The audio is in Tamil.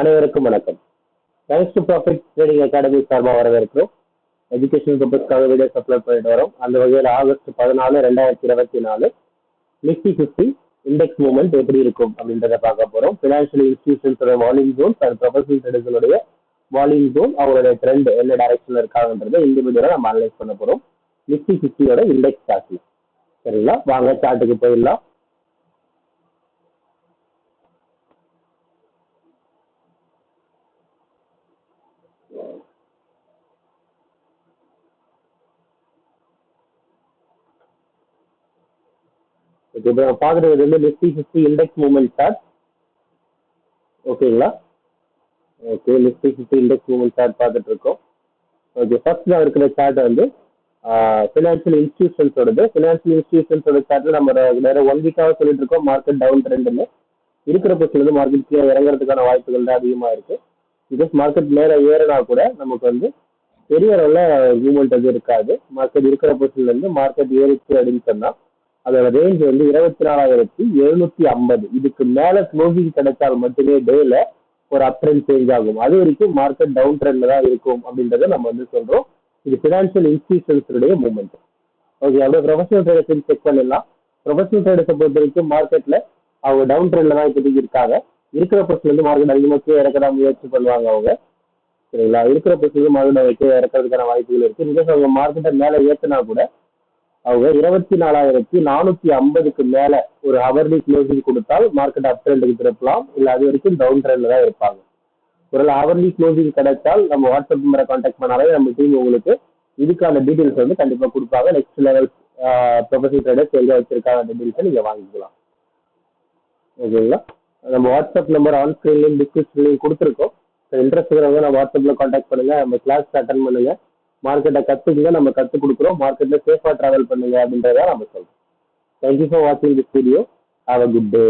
அனைவருக்கும் வணக்கம். Thanks to profit trading academy சார்பாக வரவேற்கிறோம். எஜுகேஷன் பர்பஸ்க்காக வீடியோஸ் அப்லோட் பண்ணிட்டு வரோம். அந்த வகையில் ஆகஸ்ட் 14, 2024 நிஃப்டி 50 இண்டெக்ஸ் மூவ்மெண்ட் எப்படி இருக்கும் அப்படின்றத பார்க்க போறோம். ஃபினான்ஷியல் இன்ஸ்டிடியூஷன்ஸோட வால்யூம் ஜோன்ஸ் அண்ட் ப்ரொஃபஷனல் ட்ரேடர்ஸோடைய வால்யூம் ஜோன், அவங்களுடைய ட்ரெண்ட் என்ன டைரக்ஷன்ல இருக்காங்கன்றதை இந்த வீடியோல நம்ம அனலைஸ் பண்ண போறோம். நிஃப்டி 50யோட இண்டெக்ஸ் சார்ட்ல. சரிங்களா, வாங்க சார்ட்டுக்கு போயிடலாம். இப்போ பார்க்குறது வந்து நிஃப்டி 50 இண்டெக்ஸ் மூவ்மெண்ட் சார்ட். ஓகேங்களா? Okay, Nifty 50 index movement chart பார்த்துட்டு இருக்கோம். ஓகே, ஃபர்ஸ்ட்ல இருக்கிற சார்ட் வந்து ஃபினான்ஷியல் இன்ஸ்டிடியூஷன்ஸோடது. ஃபினான்ஷியல் இன்ஸ்டிடியூஷன்ஸோட சார்ட்ல நம்ம வேற 1 வீக்காக சொல்லிட்டு இருக்கோம் மார்க்கெட் டவுன் ட்ரெண்ட்னு. இருக்கிற பட்சத்துல வந்து மார்க்கெட் கீழே இறங்குறதுக்கான வாய்ப்புகள் தான் அதிகமாக இருக்கு. பிகாஸ் மார்க்கெட் மேலே ஏறினா கூட நமக்கு வந்து பெரிய அளவில் மூவ்மெண்ட் வந்து இருக்காது. மார்க்கெட் இருக்கிற பொசிஷன்ல இருந்து மார்க்கெட் ஏறிச்சு அப்படின்னு சொன்னா அதோட ரேஞ்ச் வந்து 24,750. இதுக்கு மேல க்ளோசிங் கிடைச்சால் மட்டுமே டேல ஒரு அப் ட்ரெண்ட் சேஞ்ச் ஆகும். அது வரைக்கும் மார்க்கெட் டவுன் ட்ரெண்ட்ல தான் இருக்கும் அப்படின்றத நம்ம வந்து சொல்றோம். இது ஃபினான்ஷியல் இன்ஸ்டிடியூஷன்ஸுடைய மூவ்மெண்ட். ஓகே, அப்படியே ப்ரொஃபஷனல் ட்ரேடர்ஸ் செக் பண்ணிடலாம். ப்ரொஃபஷனல் ட்ரேடர்ஸை பொறுத்த வரைக்கும் மார்க்கெட்ல அவங்க டவுன் ட்ரெண்ட்ல தான் இப்போதைக்கு இருக்காங்க. இருக்கிற பொசிஷன்ல இருந்து மார்க்கெட் அதிகமாக இறக்க தான் முயற்சி பண்ணுவாங்க அவங்க. சரிங்களா, இருக்கிற பொசிஷன்ல மார்க்கெட் இறக்கிறதுக்கான வாய்ப்புகள் இருக்கு. இன்கேஸ் அவங்க மார்க்கெட்டை மேலே ஏற்றினா கூட அவங்க 24,450க்கு மேல ஒரு ஹவர்லி க்ளோசிங் கொடுத்தால் மார்க்கெட் அப் ட்ரெண்டுக்கு திருப்பலாம். இல்ல அது வரைக்கும் டவுன் ட்ரெண்ட்ல தான் இருப்பாங்க. ஒரு ஹவர்லி க்ளோசிங் கிடைச்சால் நம்ம வாட்ஸ்அப் நம்பரை கான்டாக்ட் பண்ணாலே நம்ம டீம் உங்களுக்கு இதுக்கான டீடைல்ஸ் வந்து கண்டிப்பா கொடுப்பாங்க. நெக்ஸ்ட் லெவல் ப்ரொஃபஷனல் ட்ரேடர்ஸ் எங்க வச்சிருக்காங்க டீடைல்ஸை நீங்க வாங்கிக்கலாம். ஓகேங்களா, நம்ம வாட்ஸ்அப் நம்பர் ஆன் ஸ்கிரீன்லையும் டிஸ்கிரிப்ஷன்லையும் கொடுத்துருக்கோம். இன்ட்ரெஸ்ட் இருக்கிறவங்க நம்ம வாட்ஸ்அப்ல கான்டாக்ட் பண்ணுங்க. நம்ம கிளாஸ் அட்டன் பண்ணுங்க. மார்க்கெட்டை கற்றுக்குங்க, நம்ம கற்றுக் கொடுக்குறோம். மார்க்கெட்டில் சேஃபாக ட்ராவல் பண்ணுங்க அப்படின்றத நம்ம சொல்றோம். தேங்க்யூ ஃபார் வாட்சிங் this video. Have a good day.